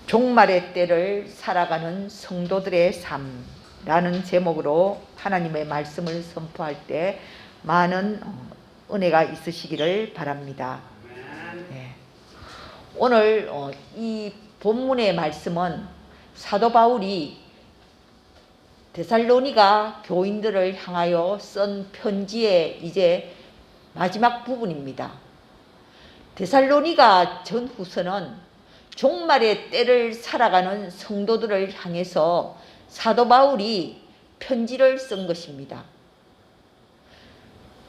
종말의 때를 살아가는 성도들의 삶라는 제목으로 하나님의 말씀을 선포할 때 많은 은혜가 있으시기를 바랍니다. 네. 오늘 이 본문의 말씀은 사도 바울이 데살로니가 교인들을 향하여 쓴 편지의 이제 마지막 부분입니다. 데살로니가 전후서는 종말의 때를 살아가는 성도들을 향해서 사도 바울이 편지를 쓴 것입니다.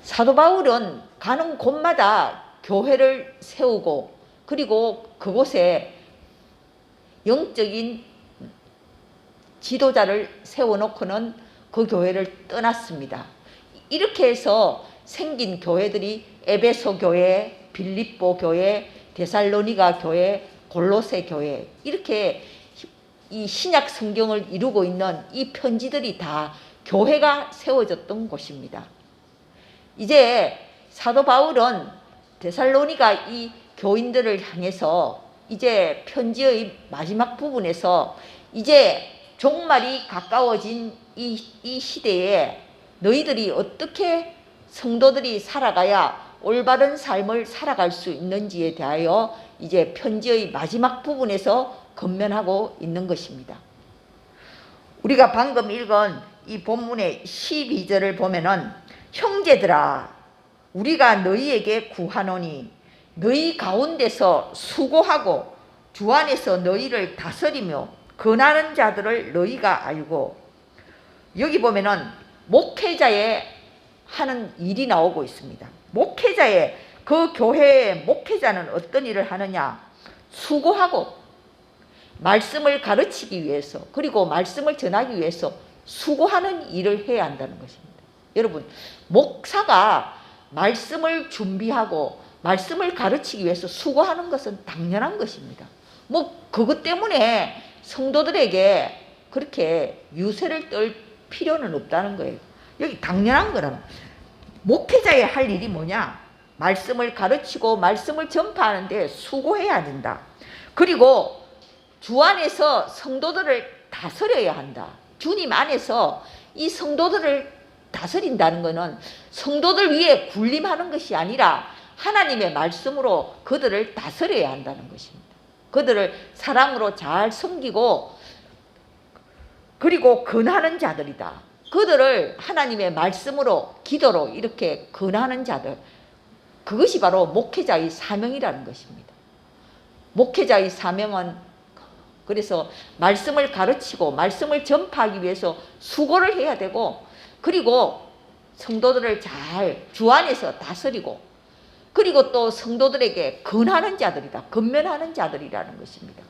사도 바울은 가는 곳마다 교회를 세우고 그리고 그곳에 영적인 지도자를 세워놓고는 그 교회를 떠났습니다. 이렇게 해서 생긴 교회들이 에베소 교회, 빌립보 교회, 데살로니가 교회, 골로새 교회, 이렇게 이 신약 성경을 이루고 있는 이 편지들이 다 교회가 세워졌던 곳입니다. 이제 사도 바울은 데살로니가 이 교인들을 향해서 이제 편지의 마지막 부분에서 이제 종말이 가까워진 이 시대에 너희들이 어떻게 성도들이 살아가야 올바른 삶을 살아갈 수 있는지에 대하여 이제 편지의 마지막 부분에서 권면하고 있는 것입니다. 우리가 방금 읽은 이 본문의 12절을 보면은 형제들아 우리가 너희에게 구하노니 너희 가운데서 수고하고 주 안에서 너희를 다스리며 권하는 자들을 너희가 알고, 여기 보면은 목회자의 하는 일이 나오고 있습니다. 목회자의 그 교회의 목회자는 어떤 일을 하느냐? 수고하고 말씀을 가르치기 위해서 그리고 말씀을 전하기 위해서 수고하는 일을 해야 한다는 것입니다. 여러분, 목사가 말씀을 준비하고 말씀을 가르치기 위해서 수고하는 것은 당연한 것입니다. 그것 때문에 성도들에게 그렇게 유세를 떨 필요는 없다는 거예요. 여기 당연한 거라는. 목회자의 할 일이 뭐냐? 말씀을 가르치고 말씀을 전파하는데 수고해야 된다. 그리고 주 안에서 성도들을 다스려야 한다. 주님 안에서 이 성도들을 다스린다는 것은 성도들 위에 군림하는 것이 아니라 하나님의 말씀으로 그들을 다스려야 한다는 것입니다. 그들을 사랑으로 잘 섬기고 그리고 권하는 자들이다. 그들을 하나님의 말씀으로 기도로 이렇게 권하는 자들, 그것이 바로 목회자의 사명이라는 것입니다. 목회자의 사명은 그래서 말씀을 가르치고 말씀을 전파하기 위해서 수고를 해야 되고 그리고 성도들을 잘 주 안에서 다스리고 그리고 또 성도들에게 권하는 자들이다. 권면하는 자들이라는 것입니다.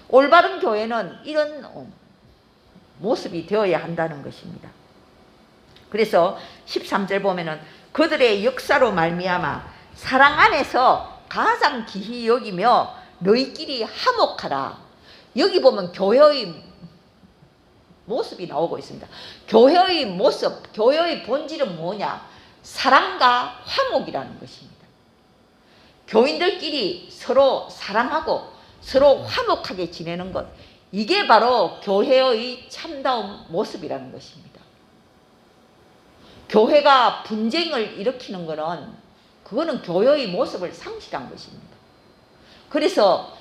올바른 교회는 이런 모습이 되어야 한다는 것입니다. 그래서 13절 보면은 그들의 역사로 말미암아 사랑 안에서 가장 기히 여기며 너희끼리 화목하라. 여기 보면 교회의 모습이 나오고 있습니다. 교회의 모습, 교회의 본질은 뭐냐? 사랑과 화목이라는 것입니다. 교인들끼리 서로 사랑하고 서로 화목하게 지내는 것, 이게 바로 교회의 참다운 모습이라는 것입니다. 교회가 분쟁을 일으키는 것은 그거는 교회의 모습을 상실한 것입니다. 그래서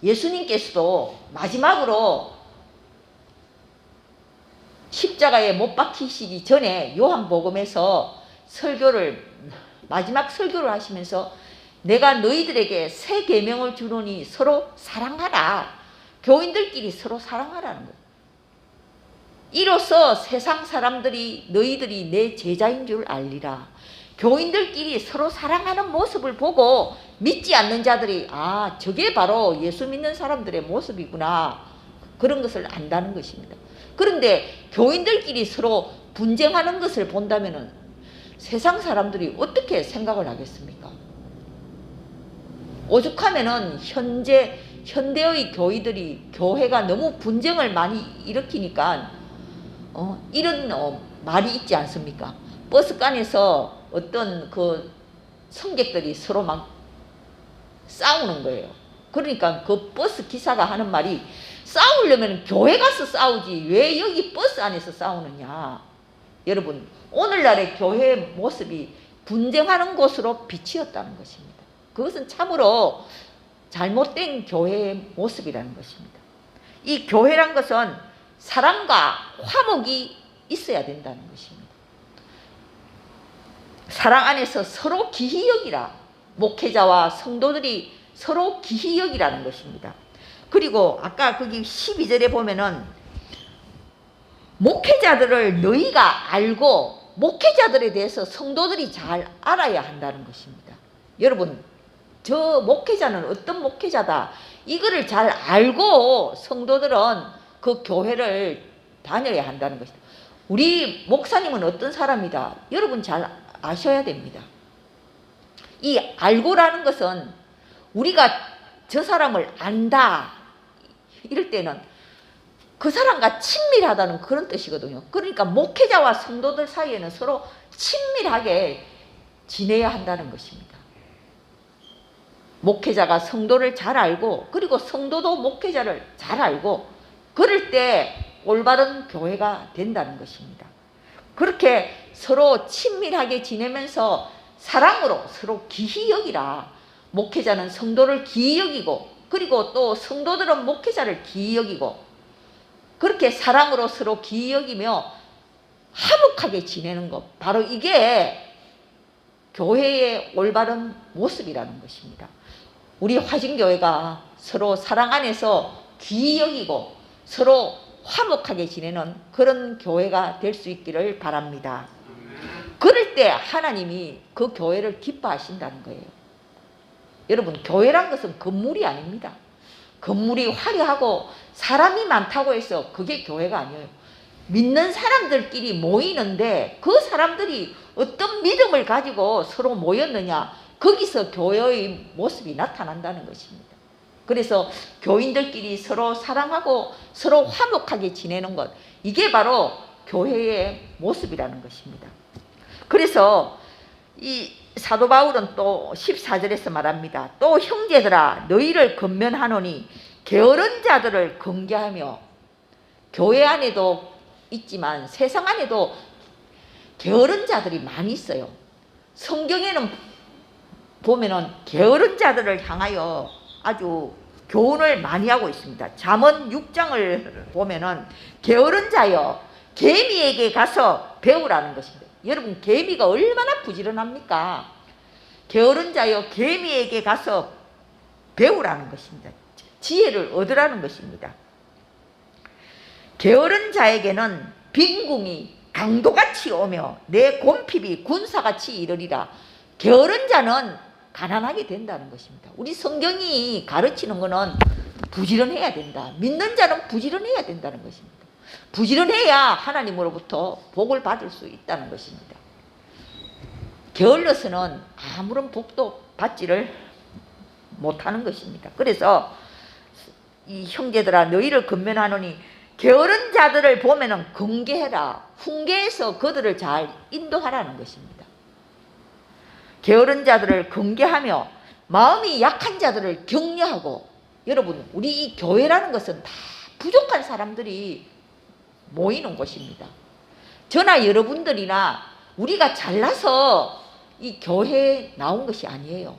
예수님께서도 마지막으로 십자가에 못 박히시기 전에 요한복음에서 마지막 설교를 하시면서 내가 너희들에게 새 계명을 주노니 서로 사랑하라. 교인들끼리 서로 사랑하라는 거예요. 이로써 세상 사람들이 너희들이 내 제자인 줄 알리라. 교인들끼리 서로 사랑하는 모습을 보고 믿지 않는 자들이 저게 바로 예수 믿는 사람들의 모습이구나. 그런 것을 안다는 것입니다. 그런데 교인들끼리 서로 분쟁하는 것을 본다면 세상 사람들이 어떻게 생각을 하겠습니까? 오죽하면은 현대의 교회가 너무 분쟁을 많이 일으키니까 이런 말이 있지 않습니까? 버스간에서 어떤 그 승객들이 서로 막 싸우는 거예요. 그러니까 그 버스 기사가 하는 말이 싸우려면 교회 가서 싸우지 왜 여기 버스 안에서 싸우느냐. 여러분 오늘날의 교회의 모습이 분쟁하는 곳으로 비치었다는 것입니다. 그것은 참으로 잘못된 교회의 모습이라는 것입니다. 이 교회란 것은 사랑과 화목이 있어야 된다는 것입니다. 사랑 안에서 서로 기히 여기라. 목회자와 성도들이 서로 기히 여기라는 것입니다. 그리고 아까 거기 12절에 보면은 목회자들을 너희가 알고 목회자들에 대해서 성도들이 잘 알아야 한다는 것입니다. 여러분 저 목회자는 어떤 목회자다 이거를 잘 알고 성도들은 그 교회를 다녀야 한다는 것이다. 우리 목사님은 어떤 사람이다 여러분 잘 아셔야 됩니다. 이 알고라는 것은 우리가 저 사람을 안다 이럴 때는 그 사람과 친밀하다는 그런 뜻이거든요. 그러니까 목회자와 성도들 사이에는 서로 친밀하게 지내야 한다는 것입니다. 목회자가 성도를 잘 알고 그리고 성도도 목회자를 잘 알고 그럴 때 올바른 교회가 된다는 것입니다. 그렇게 서로 친밀하게 지내면서 사랑으로 서로 기히 여기라. 목회자는 성도를 기히 여기고 그리고 또 성도들은 목회자를 기히 여기고 그렇게 사랑으로 서로 기히 여기며 화목하게 지내는 것 바로 이게 교회의 올바른 모습이라는 것입니다. 우리 화진교회가 서로 사랑 안에서 기히 여기고 서로 화목하게 지내는 그런 교회가 될 수 있기를 바랍니다. 그럴 때 하나님이 그 교회를 기뻐하신다는 거예요. 여러분 교회란 것은 건물이 아닙니다. 건물이 화려하고 사람이 많다고 해서 그게 교회가 아니에요. 믿는 사람들끼리 모이는데 그 사람들이 어떤 믿음을 가지고 서로 모였느냐 거기서 교회의 모습이 나타난다는 것입니다. 그래서 교인들끼리 서로 사랑하고 서로 화목하게 지내는 것 이게 바로 교회의 모습이라는 것입니다. 그래서 이 사도 바울은 또 14절에서 말합니다. 또 형제들아 너희를 권면하노니 게으른 자들을 경계하며 교회 안에도 있지만 세상 안에도 게으른 자들이 많이 있어요. 성경에는 보면은 게으른 자들을 향하여 아주 교훈을 많이 하고 있습니다. 잠언 6장을 보면은 게으른 자여 개미에게 가서 배우라는 것입니다. 여러분 개미가 얼마나 부지런합니까? 게으른 자여 개미에게 가서 배우라는 것입니다. 지혜를 얻으라는 것입니다. 게으른 자에게는 빈궁이 강도같이 오며 내 곰핍이 군사같이 이르리라. 게으른 자는 가난하게 된다는 것입니다. 우리 성경이 가르치는 것은 부지런해야 된다. 믿는 자는 부지런해야 된다는 것입니다. 부지런해야 하나님으로부터 복을 받을 수 있다는 것입니다. 게을러서는 아무런 복도 받지를 못하는 것입니다. 그래서 이 형제들아 너희를 권면하노니 게으른 자들을 보면은 경계해라. 훈계해서 그들을 잘 인도하라는 것입니다. 게으른 자들을 경계하며 마음이 약한 자들을 격려하고 여러분 우리 이 교회라는 것은 다 부족한 사람들이 모이는 곳입니다. 저나 여러분들이나 우리가 잘나서 이 교회에 나온 것이 아니에요.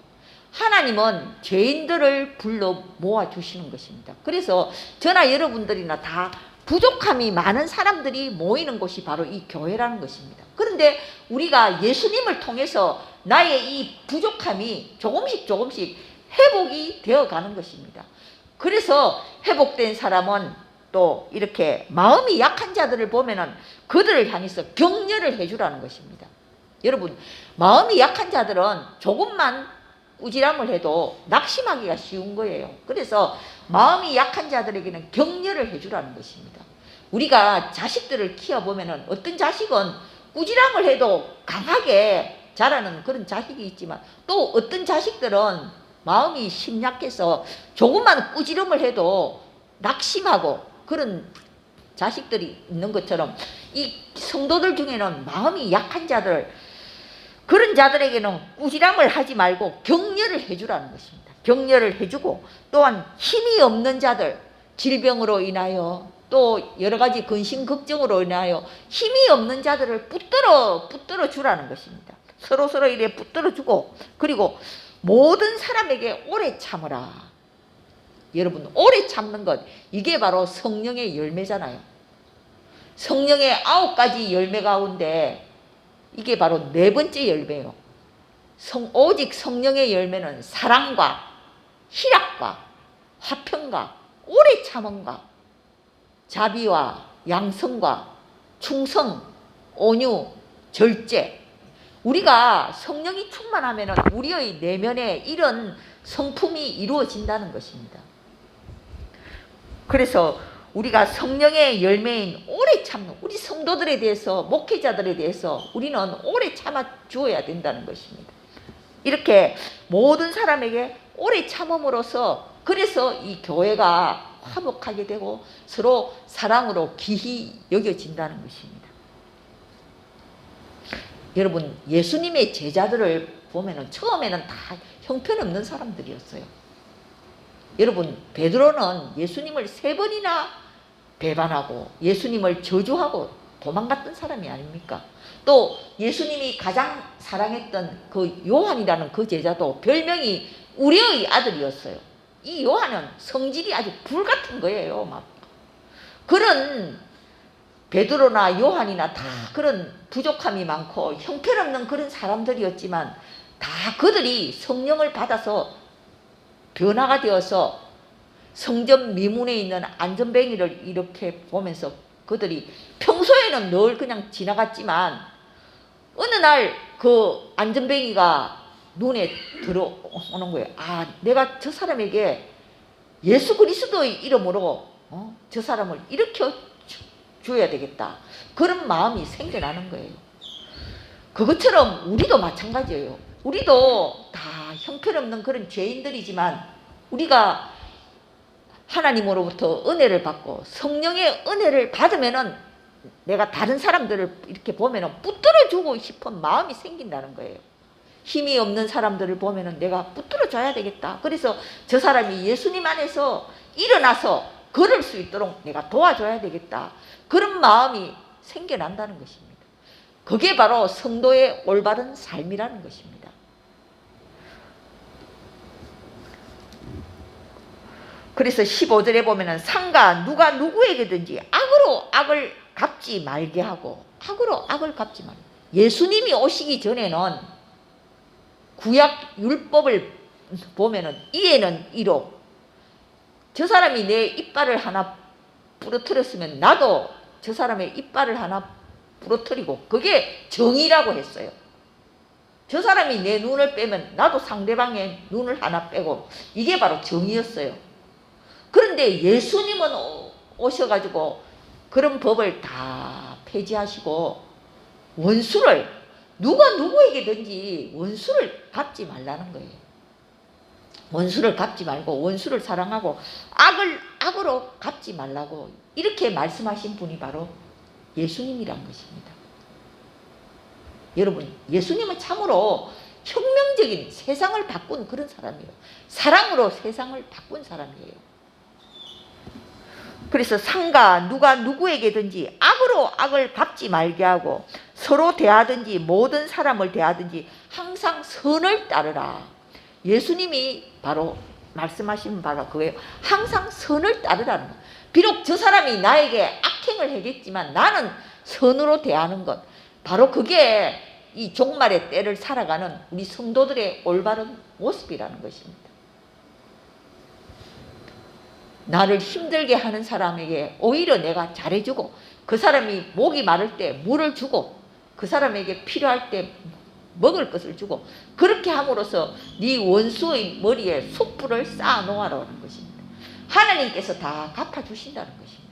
하나님은 죄인들을 불러 모아주시는 것입니다. 그래서 저나 여러분들이나 다 부족함이 많은 사람들이 모이는 곳이 바로 이 교회라는 것입니다. 그런데 우리가 예수님을 통해서 나의 이 부족함이 조금씩 회복이 되어가는 것입니다. 그래서 회복된 사람은 또 이렇게 마음이 약한 자들을 보면은 그들을 향해서 격려를 해주라는 것입니다. 여러분 마음이 약한 자들은 조금만 꾸지람을 해도 낙심하기가 쉬운 거예요. 그래서 마음이 약한 자들에게는 격려를 해주라는 것입니다. 우리가 자식들을 키워보면은 어떤 자식은 꾸지람을 해도 강하게 자라는 그런 자식이 있지만 또 어떤 자식들은 마음이 심약해서 조금만 꾸지람을 해도 낙심하고 그런 자식들이 있는 것처럼 이 성도들 중에는 마음이 약한 자들 그런 자들에게는 꾸지람을 하지 말고 격려를 해주라는 것입니다. 격려를 해주고, 또한 힘이 없는 자들, 질병으로 인하여 또 여러 가지 근심 걱정으로 인하여 힘이 없는 자들을 붙들어 주라는 것입니다. 서로 이래 붙들어 주고, 그리고 모든 사람에게 오래 참으라. 여러분, 오래 참는 것, 이게 바로 성령의 열매잖아요. 성령의 9가지 열매 가운데 이게 바로 4번째 열매예요. 오직 성령의 열매는 사랑과 희락과 화평과 오래 참음과 자비와 양성과 충성, 온유, 절제. 우리가 성령이 충만하면 우리의 내면에 이런 성품이 이루어진다는 것입니다. 그래서 우리가 성령의 열매인 오래 참는, 우리 성도들에 대해서, 목회자들에 대해서 우리는 오래 참아 주어야 된다는 것입니다. 이렇게 모든 사람에게 오래 참음으로써, 그래서 이 교회가 화목하게 되고 서로 사랑으로 귀히 여겨진다는 것입니다. 여러분, 예수님의 제자들을 보면은 처음에는 다 형편없는 사람들이었어요. 여러분, 베드로는 예수님을 3번이나 배반하고 예수님을 저주하고 도망갔던 사람이 아닙니까? 또 예수님이 가장 사랑했던 그 요한이라는 그 제자도 별명이 우리의 아들이었어요. 이 요한은 성질이 아주 불같은 거예요. 막 그런 베드로나 요한이나 다 그런 부족함이 많고 형편없는 그런 사람들이었지만, 다 그들이 성령을 받아서 변화가 되어서 성전 미문에 있는 안전뱅이를 이렇게 보면서 그들이 평소에는 늘 그냥 지나갔지만, 어느 날 그 안전뱅이가 눈에 들어오는 거예요. 아, 내가 저 사람에게 예수 그리스도의 이름으로 저 사람을 일으켜 줘야 되겠다. 그런 마음이 생겨나는 거예요. 그것처럼 우리도 마찬가지예요. 우리도 다 형편없는 그런 죄인들이지만, 우리가 하나님으로부터 은혜를 받고 성령의 은혜를 받으면은 내가 다른 사람들을 이렇게 보면은 붙들어주고 싶은 마음이 생긴다는 거예요. 힘이 없는 사람들을 보면은 내가 붙들어줘야 되겠다. 그래서 저 사람이 예수님 안에서 일어나서 걸을 수 있도록 내가 도와줘야 되겠다. 그런 마음이 생겨난다는 것입니다. 그게 바로 성도의 올바른 삶이라는 것입니다. 그래서 15절에 보면은 상가 누가 누구에게든지 악으로 악을 갚지 말게 하고, 악으로 악을 갚지 말게. 예수님이 오시기 전에는 구약 율법을 보면은 이에는 이로, 저 사람이 내 이빨을 하나 부러뜨렸으면 나도 저 사람의 이빨을 하나 부러뜨리고, 그게 정의라고 했어요. 저 사람이 내 눈을 빼면 나도 상대방의 눈을 하나 빼고, 이게 바로 정의였어요. 그런데 예수님은 오셔가지고 그런 법을 다 폐지하시고, 원수를, 누가 누구에게든지 원수를 갚지 말라는 거예요. 원수를 갚지 말고 원수를 사랑하고 악을 악으로 갚지 말라고 이렇게 말씀하신 분이 바로 예수님이란 것입니다. 여러분, 예수님은 참으로 혁명적인, 세상을 바꾼 그런 사람이에요. 사랑으로 세상을 바꾼 사람이에요. 그래서 상가 누가 누구에게든지 악으로 악을 갚지 말게 하고, 서로 대하든지 모든 사람을 대하든지 항상 선을 따르라. 예수님이 바로 말씀하신 바가 그거예요. 항상 선을 따르라는 것. 비록 저 사람이 나에게 악행을 하겠지만 나는 선으로 대하는 것, 바로 그게 이 종말의 때를 살아가는 우리 성도들의 올바른 모습이라는 것입니다. 나를 힘들게 하는 사람에게 오히려 내가 잘해주고, 그 사람이 목이 마를 때 물을 주고, 그 사람에게 필요할 때 먹을 것을 주고, 그렇게 함으로써 네 원수의 머리에 숯불을 쌓아 놓아라는 것입니다. 하나님께서 다 갚아주신다는 것입니다.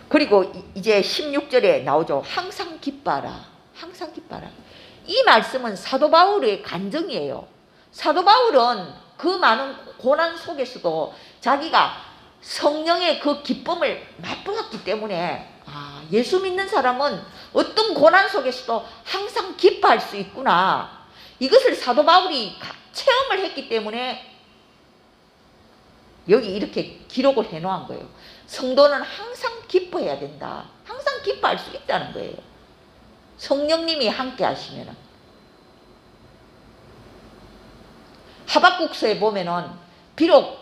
그리고 이제 16절에 나오죠. 항상 기뻐하라. 항상 기뻐하라. 이 말씀은 사도 바울의 간증이에요. 사도 바울은 그 많은 고난 속에서도 자기가 성령의 그 기쁨을 맛보았기 때문에, 예수 믿는 사람은 어떤 고난 속에서도 항상 기뻐할 수 있구나. 이것을 사도 바울이 체험을 했기 때문에 여기 이렇게 기록을 해놓은 거예요. 성도는 항상 기뻐해야 된다. 항상 기뻐할 수 있다는 거예요. 성령님이 함께 하시면은. 하박국서에 보면은 비록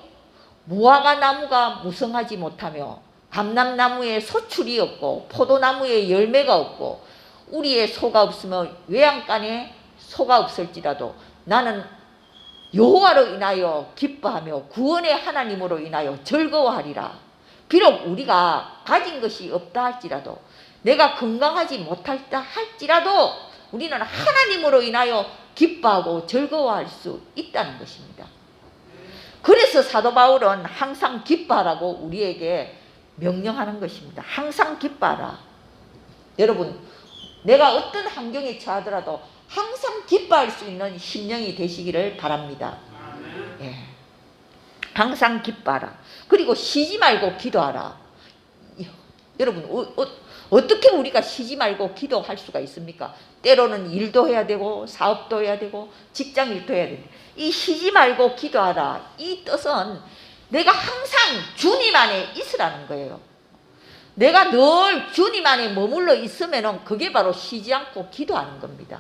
무화과 나무가 무성하지 못하며 감람나무에 소출이 없고 포도나무에 열매가 없고 우리의 소가 없으며 외양간에 소가 없을지라도 나는 여호와로 인하여 기뻐하며 구원의 하나님으로 인하여 즐거워하리라. 비록 우리가 가진 것이 없다 할지라도 내가 건강하지 못할다 할지라도 우리는 하나님으로 인하여 기뻐하고 즐거워할 수 있다는 것입니다. 그래서 사도 바울은 항상 기뻐하라고 우리에게 명령하는 것입니다. 항상 기뻐하라. 여러분, 내가 어떤 환경에 처하더라도 항상 기뻐할 수 있는 심령이 되시기를 바랍니다. 예. 항상 기뻐하라. 그리고 쉬지 말고 기도하라. 여러분, 어떻게 우리가 쉬지 말고 기도할 수가 있습니까? 때로는 일도 해야 되고 사업도 해야 되고 직장 일도 해야 되고. 이 쉬지 말고 기도하라. 이 뜻은 내가 항상 주님 안에 있으라는 거예요. 내가 늘 주님 안에 머물러 있으면 그게 바로 쉬지 않고 기도하는 겁니다.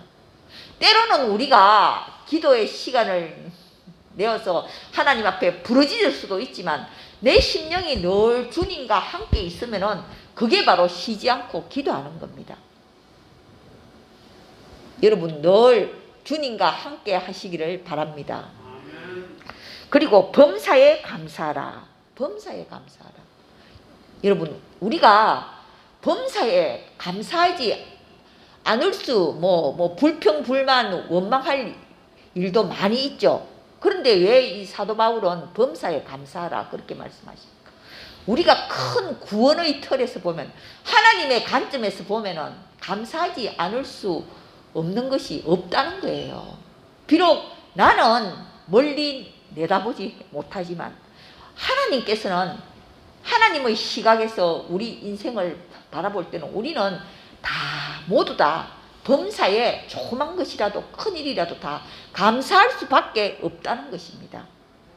때로는 우리가 기도의 시간을 내어서 하나님 앞에 부르짖을 수도 있지만 내 심령이 늘 주님과 함께 있으면 그게 바로 쉬지 않고 기도하는 겁니다. 여러분 늘 주님과 함께 하시기를 바랍니다. 그리고 범사에 감사하라. 범사에 감사하라. 여러분 우리가 범사에 감사하지 않을 수 불평 불만 원망할 일도 많이 있죠. 그런데 왜 이 사도 바울은 범사에 감사하라 그렇게 말씀하십니까? 우리가 큰 구원의 틀에서 보면 하나님의 관점에서 보면은 감사하지 않을 수 없는 것이 없다는 거예요. 비록 나는 멀리 내다보지 못하지만 하나님께서는 하나님의 시각에서 우리 인생을 바라볼 때는 우리는 모두 다 범사에 조그만 것이라도 큰 일이라도 다 감사할 수밖에 없다는 것입니다.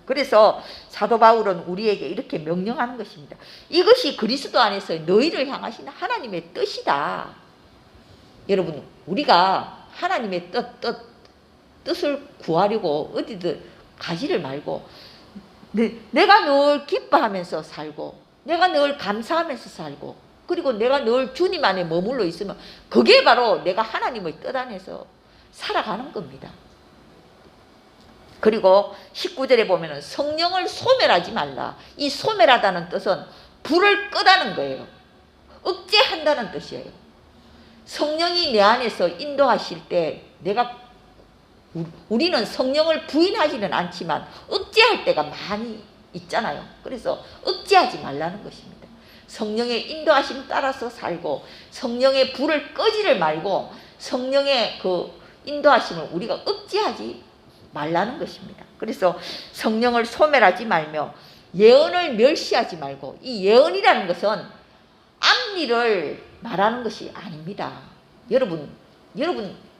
그래서 사도 바울은 우리에게 이렇게 명령하는 것입니다. 이것이 그리스도 안에서 너희를 향하신 하나님의 뜻이다. 여러분 우리가 하나님의 뜻을 구하려고 어디든 가지를 말고 내가 늘 기뻐하면서 살고 내가 늘 감사하면서 살고 그리고 내가 늘 주님 안에 머물러 있으면 그게 바로 내가 하나님의 뜻 안에서 살아가는 겁니다. 그리고 19절에 보면 성령을 소멸하지 말라. 이 소멸하다는 뜻은 불을 끄다는 거예요. 억제한다는 뜻이에요. 성령이 내 안에서 인도하실 때 우리는 성령을 부인하지는 않지만 억제할 때가 많이 있잖아요. 그래서 억제하지 말라는 것입니다. 성령의 인도하심 따라서 살고 성령의 불을 끄지를 말고 성령의 그 인도하심을 우리가 억제하지 말라는 것입니다. 그래서 성령을 소멸하지 말며 예언을 멸시하지 말고 이 예언이라는 것은 앞일을 말하는 것이 아닙니다. 여러분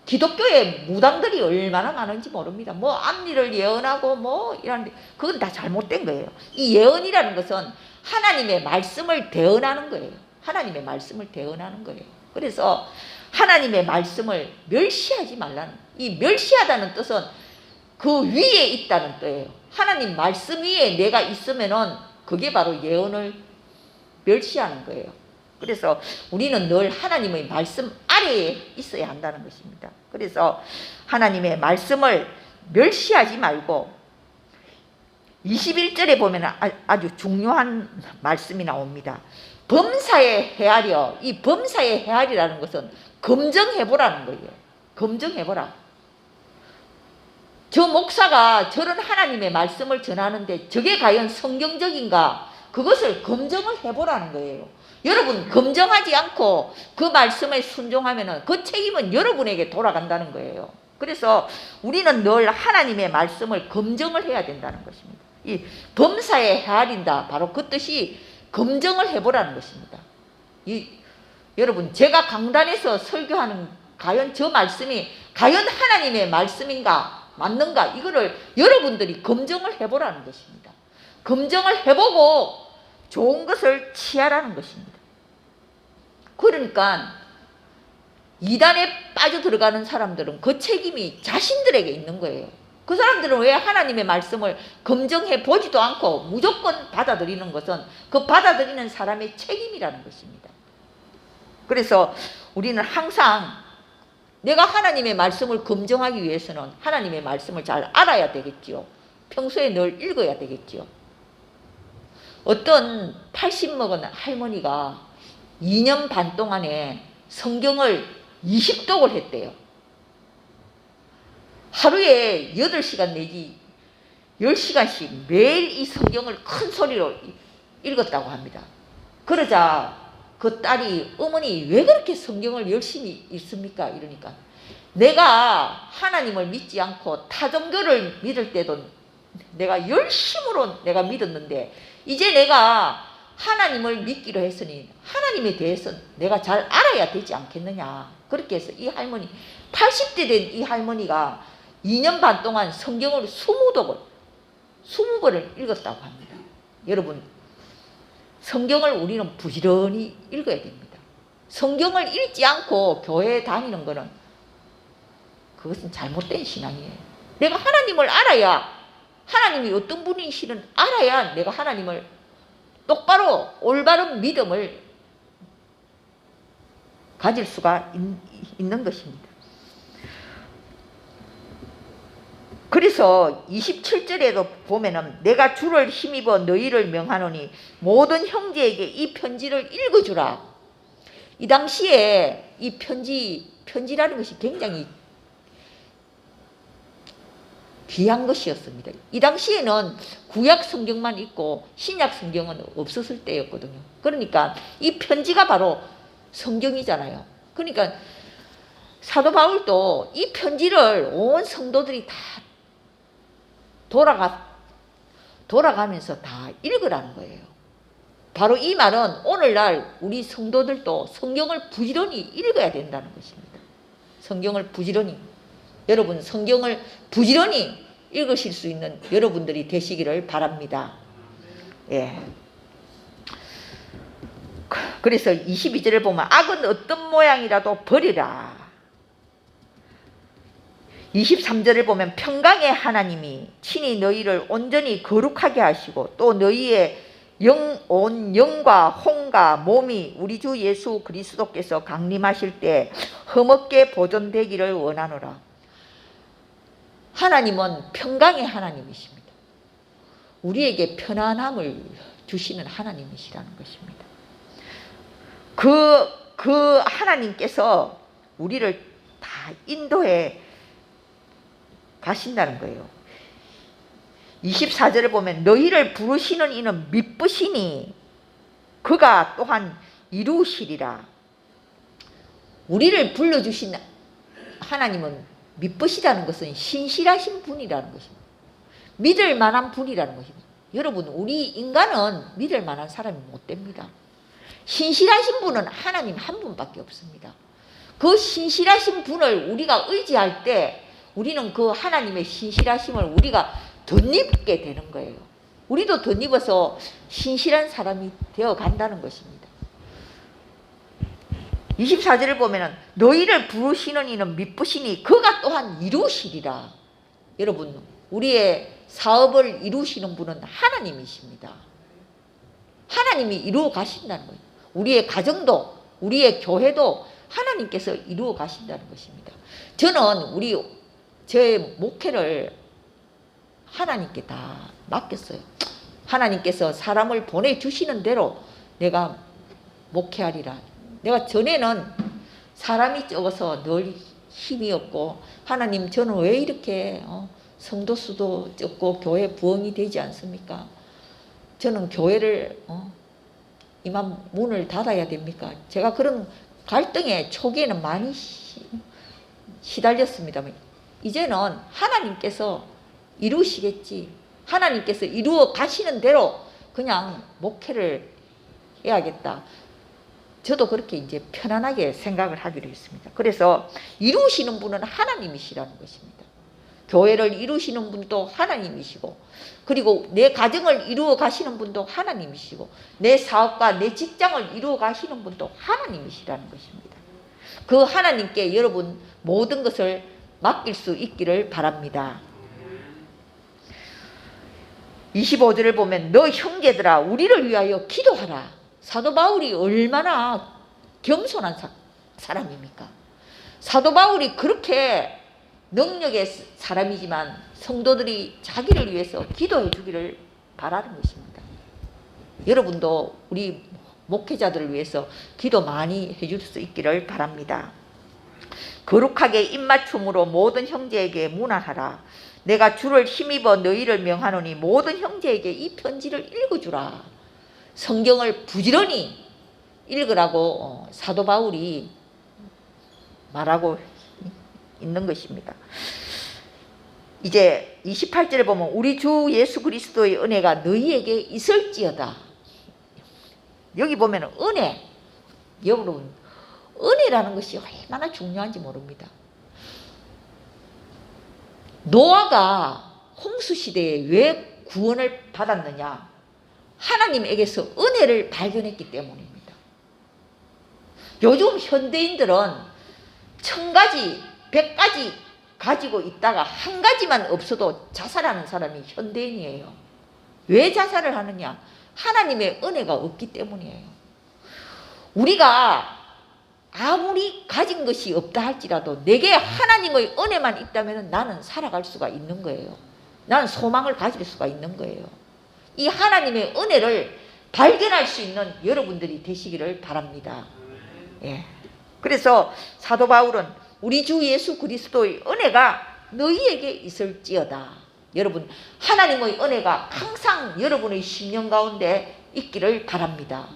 기독교의 무당들이 얼마나 많은지 모릅니다. 앞일을 예언하고 이런 그건 다 잘못된 거예요. 이 예언이라는 것은 하나님의 말씀을 대언하는 거예요. 하나님의 말씀을 대언하는 거예요. 그래서 하나님의 말씀을 멸시하지 말라는 이 멸시하다는 뜻은 그 위에 있다는 뜻이에요. 하나님 말씀 위에 내가 있으면은 그게 바로 예언을 멸시하는 거예요. 그래서 우리는 늘 하나님의 말씀 아래에 있어야 한다는 것입니다. 그래서 하나님의 말씀을 멸시하지 말고 21절에 보면 아주 중요한 말씀이 나옵니다. 범사에 헤아려. 이 범사에 헤아리라는 것은 검증해보라는 거예요. 검증해보라. 저 목사가 저런 하나님의 말씀을 전하는데 저게 과연 성경적인가? 그것을 검증을 해보라는 거예요. 여러분 검증하지 않고 그 말씀에 순종하면 그 책임은 여러분에게 돌아간다는 거예요. 그래서 우리는 늘 하나님의 말씀을 검증을 해야 된다는 것입니다. 이 범사에 헤아린다. 바로 그 뜻이 검증을 해보라는 것입니다. 여러분 제가 강단에서 설교하는 과연 저 말씀이 과연 하나님의 말씀인가 맞는가 이거를 여러분들이 검증을 해보라는 것입니다. 검증을 해보고 좋은 것을 취하라는 것입니다. 그러니까 이단에 빠져들어가는 사람들은 그 책임이 자신들에게 있는 거예요. 그 사람들은 왜 하나님의 말씀을 검증해 보지도 않고 무조건 받아들이는 것은 그 받아들이는 사람의 책임이라는 것입니다. 그래서 우리는 항상 내가 하나님의 말씀을 검증하기 위해서는 하나님의 말씀을 잘 알아야 되겠지요. 평소에 늘 읽어야 되겠지요. 어떤 80 먹은 할머니가 2년 반 동안에 성경을 20독을 했대요. 하루에 8시간 내지 10시간씩 매일 이 성경을 큰 소리로 읽었다고 합니다. 그러자 그 딸이 어머니 왜 그렇게 성경을 열심히 읽습니까? 이러니까 내가 하나님을 믿지 않고 타 종교를 믿을 때도 내가 열심으로 내가 믿었는데 이제 내가 하나님을 믿기로 했으니 하나님에 대해서 내가 잘 알아야 되지 않겠느냐. 그렇게 해서 이 할머니 80대 된 이 할머니가 2년 반 동안 성경을 20번을 읽었다고 합니다. 여러분 성경을 우리는 부지런히 읽어야 됩니다. 성경을 읽지 않고 교회에 다니는 것은 그것은 잘못된 신앙이에요. 내가 하나님을 알아야 하나님이 어떤 분이시는 알아야 내가 하나님을 똑바로 올바른 믿음을 가질 수가 있는 것입니다. 그래서 27절에도 보면은 내가 주를 힘입어 너희를 명하노니 모든 형제에게 이 편지를 읽어주라. 이 당시에 이 편지라는 것이 굉장히 귀한 것이었습니다. 이 당시에는 구약 성경만 있고 신약 성경은 없었을 때였거든요. 그러니까 이 편지가 바로 성경이잖아요. 그러니까 사도 바울도 이 편지를 온 성도들이 다 돌아가면서 다 읽으라는 거예요. 바로 이 말은 오늘날 우리 성도들도 성경을 부지런히 읽어야 된다는 것입니다. 성경을 부지런히. 여러분 성경을 부지런히 읽으실 수 있는 여러분들이 되시기를 바랍니다. 예. 그래서 22절을 보면 악은 어떤 모양이라도 버리라. 23절을 보면 평강의 하나님이 친히 너희를 온전히 거룩하게 하시고 또 너희의 온 영과 혼과 몸이 우리 주 예수 그리스도께서 강림하실 때 흠없게 보존되기를 원하노라. 하나님은 평강의 하나님이십니다. 우리에게 편안함을 주시는 하나님이시라는 것입니다. 그 하나님께서 우리를 다 인도해 가신다는 거예요. 24절을 보면 너희를 부르시는 이는 미쁘시니 그가 또한 이루시리라. 우리를 불러주신 하나님은 미쁘시다는 것은 신실하신 분이라는 것입니다. 믿을 만한 분이라는 것입니다. 여러분 우리 인간은 믿을 만한 사람이 못 됩니다. 신실하신 분은 하나님 한 분밖에 없습니다. 그 신실하신 분을 우리가 의지할 때 우리는 그 하나님의 신실하심을 우리가 덧입게 되는 거예요. 우리도 덧입어서 신실한 사람이 되어 간다는 것입니다. 24절을 보면 너희를 부르시는 이는 미쁘시니 그가 또한 이루시리라. 여러분 우리의 사업을 이루시는 분은 하나님이십니다. 하나님이 이루어 가신다는 거예요. 우리의 가정도 우리의 교회도 하나님께서 이루어 가신다는 것입니다. 저는 제 목회를 하나님께 다 맡겼어요. 하나님께서 사람을 보내주시는 대로 내가 목회하리라. 내가 전에는 사람이 적어서 늘 힘이 없고 하나님 저는 왜 이렇게 성도 수도 적고 교회 부흥이 되지 않습니까? 저는 교회를 이만 문을 닫아야 됩니까? 제가 그런 갈등에 초기에는 많이 시달렸습니다만 이제는 하나님께서 이루시겠지. 하나님께서 이루어 가시는 대로 그냥 목회를 해야겠다. 저도 그렇게 이제 편안하게 생각을 하기로 했습니다. 그래서 이루시는 분은 하나님이시라는 것입니다. 교회를 이루시는 분도 하나님이시고, 그리고 내 가정을 이루어 가시는 분도 하나님이시고, 내 사업과 내 직장을 이루어 가시는 분도 하나님이시라는 것입니다. 그 하나님께 여러분 모든 것을 맡길 수 있기를 바랍니다. 25절을 보면 너 형제들아 우리를 위하여 기도하라. 사도 바울이 얼마나 겸손한 사람입니까? 사도 바울이 그렇게 능력의 사람이지만 성도들이 자기를 위해서 기도해 주기를 바라는 것입니다. 여러분도 우리 목회자들을 위해서 기도 많이 해줄 수 있기를 바랍니다. 거룩하게 입맞춤으로 모든 형제에게 문안하라. 내가 주를 힘입어 너희를 명하노니 모든 형제에게 이 편지를 읽어주라. 성경을 부지런히 읽으라고 사도 바울이 말하고 있는 것입니다. 이제 28절에 보면 우리 주 예수 그리스도의 은혜가 너희에게 있을지어다. 여기 보면 은혜, 여러분 은혜라는 것이 얼마나 중요한지 모릅니다. 노아가 홍수시대에 왜 구원을 받았느냐? 하나님에게서 은혜를 발견했기 때문입니다. 요즘 현대인들은 1000가지, 100가지 가지고 있다가 한 가지만 없어도 자살하는 사람이 현대인이에요. 왜 자살을 하느냐? 하나님의 은혜가 없기 때문이에요. 우리가 아무리 가진 것이 없다 할지라도 내게 하나님의 은혜만 있다면 나는 살아갈 수가 있는 거예요. 나는 소망을 가질 수가 있는 거예요. 이 하나님의 은혜를 발견할 수 있는 여러분들이 되시기를 바랍니다. 예. 그래서 사도 바울은 우리 주 예수 그리스도의 은혜가 너희에게 있을지어다. 여러분 하나님의 은혜가 항상 여러분의 심령 가운데 있기를 바랍니다.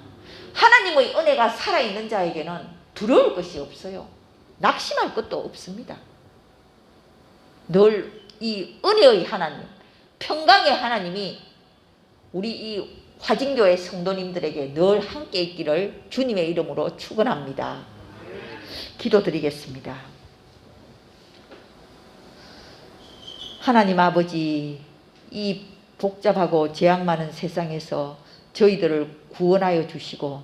하나님의 은혜가 살아있는 자에게는 두려울 것이 없어요. 낙심할 것도 없습니다. 늘 이 은혜의 하나님, 평강의 하나님이 우리 이 화진교회 성도님들에게 늘 함께 있기를 주님의 이름으로 축원합니다. 기도드리겠습니다. 하나님 아버지, 이 복잡하고 재앙 많은 세상에서 저희들을 구원하여 주시고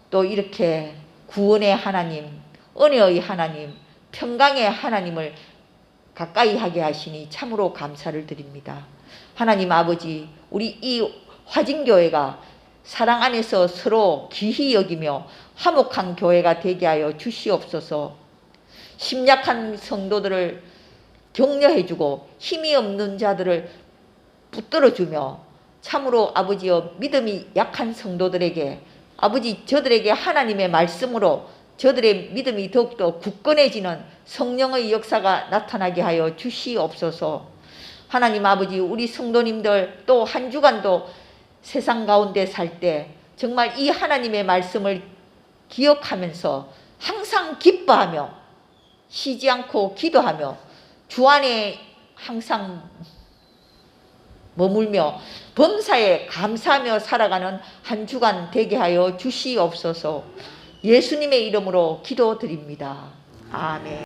또 이렇게 구원의 하나님, 은혜의 하나님, 평강의 하나님을 가까이 하게 하시니 참으로 감사를 드립니다. 하나님 아버지, 우리 이 화진교회가 사랑 안에서 서로 귀히 여기며 화목한 교회가 되게 하여 주시옵소서. 심약한 성도들을 격려해주고 힘이 없는 자들을 붙들어주며 참으로 아버지여 믿음이 약한 성도들에게 아버지 저들에게 하나님의 말씀으로 저들의 믿음이 더욱더 굳건해지는 성령의 역사가 나타나게 하여 주시옵소서. 하나님 아버지 우리 성도님들 또 한 주간도 세상 가운데 살 때 정말 이 하나님의 말씀을 기억하면서 항상 기뻐하며 쉬지 않고 기도하며 주 안에 항상 머물며 범사에 감사하며 살아가는 한 주간 되게 하여 주시옵소서. 예수님의 이름으로 기도드립니다. 아멘.